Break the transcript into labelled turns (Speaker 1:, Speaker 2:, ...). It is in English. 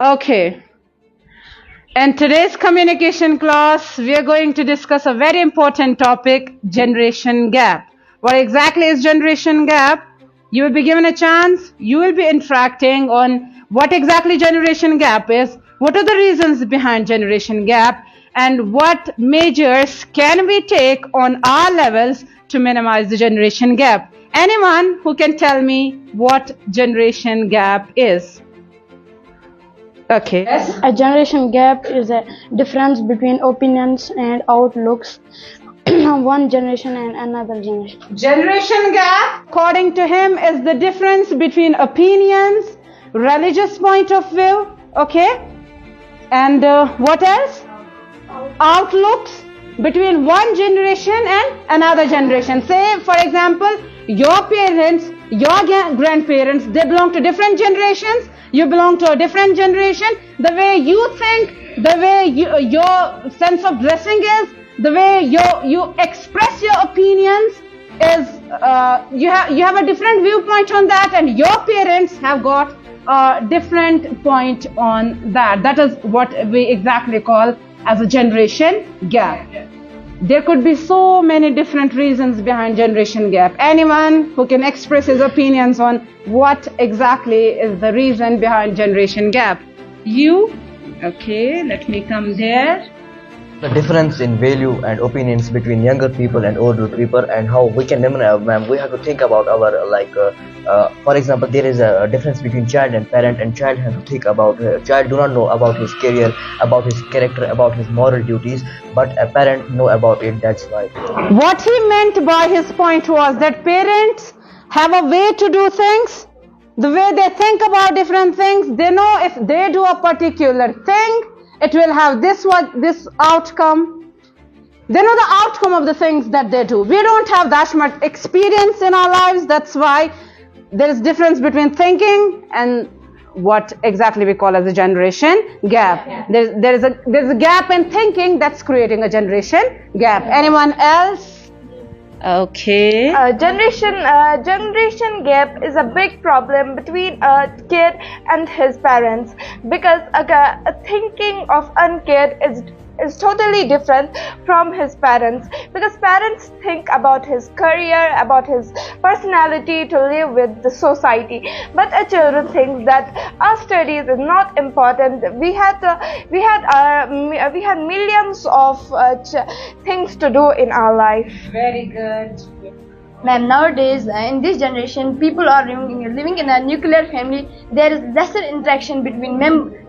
Speaker 1: Okay. In today's communication class, we are going to discuss a very important topic, generation gap. What exactly is generation gap? You will be given a chance. You will be interacting on what exactly generation gap is, what are the reasons behind generation gap, and what measures can we take on our levels to minimize the generation gap. Anyone who can tell me what generation gap is? Okay. Yes.
Speaker 2: A generation gap is a difference between opinions and outlooks one generation and another generation.
Speaker 1: Generation gap, according to him, is the difference between opinions, religious point of view, okay? And what else? Outlooks between one generation and another generation. Say, for example, your parents, your grandparents, they belong to different generations. You belong to a different generation. The way you think, the way your sense of dressing is, the way you express your opinions is, you have a different viewpoint on that, and your parents have got a different point on that. That is what we exactly call as a generation gap. There could be so many different reasons behind generation gap. Anyone who can express his opinions on what exactly is the reason behind generation gap? You? Okay, let me come there.
Speaker 3: The difference in value and opinions between younger people and older people, and how we can we have to think about our for example, there is a difference between child and parent, and child has to think about child do not know about his career, about his character, about his moral duties, but a parent know about it. That's why
Speaker 1: what he meant by his point was that parents have a way to do things, the way they think about different things. They know if they do a particular thing, it will have this outcome. They know the outcome of the things that they do. We don't have that much experience in our lives. That's why there is difference between thinking and what exactly we call as a generation gap. There's a gap in thinking that's creating a generation gap. Anyone else? Okay.
Speaker 4: Generation gap is a big problem between a kid and his parents, because a thinking of a kid is totally different from his parents, because parents think about his career, about his personality to live with the society, but a child thinks that our studies is not important. We had millions of things to do in our life.
Speaker 1: Very good.
Speaker 2: Ma'am, nowadays in this generation people are living in a nuclear family. There is lesser interaction between members